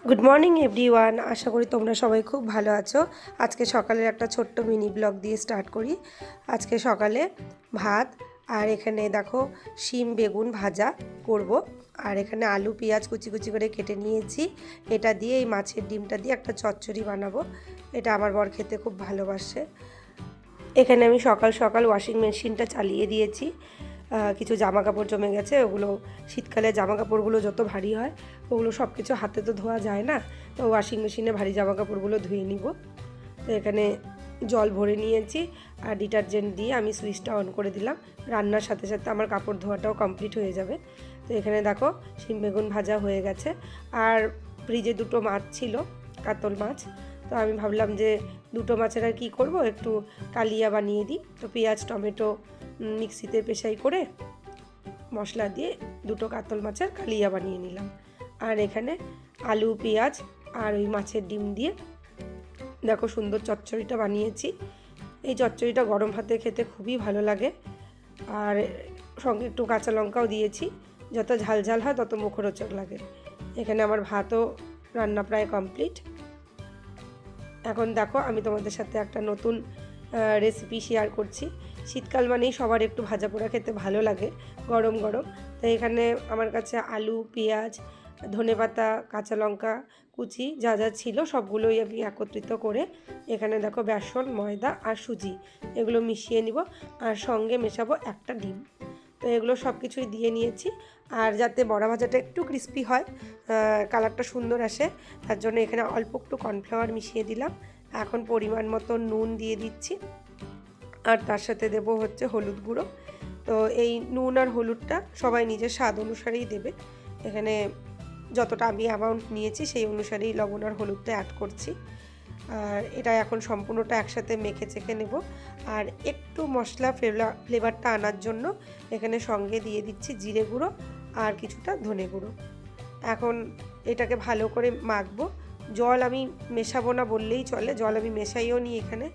Good morning everyone, আশা করি তোমরা সবাই খুব ভালো আছো। আজকে সকালের একটা ছোট্ট মিনি ব্লগ দিয়ে স্টার্ট করি। আজকে সকালে ভাত আর এখানে দেখো শিম বেগুন ভাজা করব। আর এখানে আলু পেঁয়াজ কুচি কুচি করে কেটে নিয়েছি। এটা দিয়ে এই মাছের ডিমটা দিয়ে একটা চচ্চড়ি বানাবো। এটা আমার বর খেতে খুব ভালোবাসে। এখানে আমি সকাল সকাল ওয়াশিং মেশিনটা চালিয়ে দিয়েছি। কিছু জামা কাপড় জমে গেছে, ওগুলো শীতকালে জামা কাপড়গুলো যত ভারী হয় ওগুলো সব কিছু হাতে তো ধোয়া যায় না, তো ওয়াশিং মেশিনে ভারী জামা কাপড়গুলো ধুয়ে নিব। তো এখানে জল ভরে নিয়েছি আর ডিটারজেন্ট দিয়ে আমি সুইচটা অন করে দিলাম। রান্নার সাথে সাথে আমার কাপড় ধোয়াটাও কমপ্লিট হয়ে যাবে। তো এখানে দেখো শিম বেগুন ভাজা হয়ে গেছে। আর ফ্রিজে দুটো মাছ ছিল, কাতল মাছ। তো আমি ভাবলাম যে দুটো মাছের আর কী করবো, একটু কালিয়া বানিয়ে দিই। তো পেঁয়াজ টমেটো মিক্সিতে পেশাই করে মশলা দিয়ে দুটো কাতল মাছের কালিয়া বানিয়ে নিলাম। আর এখানে আলু পেঁয়াজ আর ওই মাছের ডিম দিয়ে দেখো সুন্দর চচ্চড়িটা বানিয়েছি। এই চচ্চড়িটা গরম ভাতে খেতে খুবই ভালো লাগে। আর সঙ্গে একটু কাঁচা লঙ্কাও দিয়েছি, যত ঝাল ঝাল হয় তত মুখরোচক লাগে। এখানে আমার ভাতও রান্না প্রায় কমপ্লিট। এখন দেখো আমি তোমাদের সাথে একটা নতুন রেসিপি শেয়ার করছি। শীতকাল মানেই সবার একটু ভাজা পোড়া খেতে ভালো লাগে গরম গরম। তো এখানে আমার কাছে আলু পেঁয়াজ ধনেপাতা কাঁচা লঙ্কা কুচি যা যা ছিল সবগুলোই আমি একত্রিত করে এখানে দেখো বেসন ময়দা আর সুজি এগুলো মিশিয়ে নিব। আর সঙ্গে মেশাবো একটা ডিম। তো এগুলো সব কিছুই দিয়ে নিয়েছি। আর যাতে বড়া ভাজাটা একটু ক্রিস্পি হয়, কালারটা সুন্দর আসে, তার জন্য এখানে অল্প একটু কর্নফ্লাওয়ার মিশিয়ে দিলাম। এখন পরিমাণ মতো নুন দিয়ে দিচ্ছি আর তার সাথে দেব হচ্ছে হলুদ গুঁড়ো। তো এই নুন আর হলুদটা সবাই নিজের স্বাদ অনুসারেই দেবে। এখানে যতটা আমি অ্যামাউন্ট নিয়েছি সেই অনুসারেই লবণ আর হলুদটা অ্যাড করছি। আর এটা এখন সম্পূর্ণটা একসাথে মেখে চেখে নেব। আর একটু মশলা ফ্লেভারটা আনার জন্য এখানে সঙ্গে দিয়ে দিচ্ছি জিরে গুঁড়ো আর কিছুটা ধনে গুঁড়ো। এখন এটাকে ভালো করে মাখবো। জল আমি মেশাবো না বললেই চলে, জল আমি মেশাইও নি। এখানে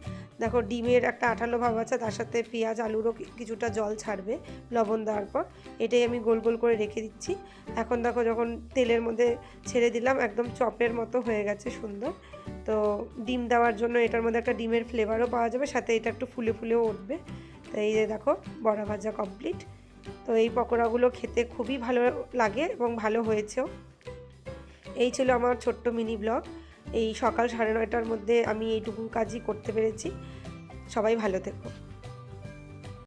দেখো ডিমের একটা আঠালো ভাব আছে, তার সাথে পেঁয়াজ আলুরও কিছুটা জল ছাড়বে লবণ দেওয়ার পর। এটাই আমি গোল গোল করে রেখে দিচ্ছি। এখন দেখো যখন তেলের মধ্যে ছেড়ে দিলাম একদম চপের মতো হয়ে গেছে সুন্দর। তো ডিম দেওয়ার জন্য এটার মধ্যে একটা ডিমের ফ্লেভারও পাওয়া যাবে, সাথে এটা একটু ফুলে ফুলেও উঠবে। তো এই যে দেখো বড়া ভাজা কমপ্লিট। তো এই পকোড়াগুলো খেতে খুবই ভালো লাগে এবং ভালো হয়েছেও। এই ছিল আমার ছোট্ট মিনি ব্লগ। এই সকাল 9:30টার মধ্যে আমি এইটুকু কাজই করতে পেরেছি। সবাই ভালো থেকো।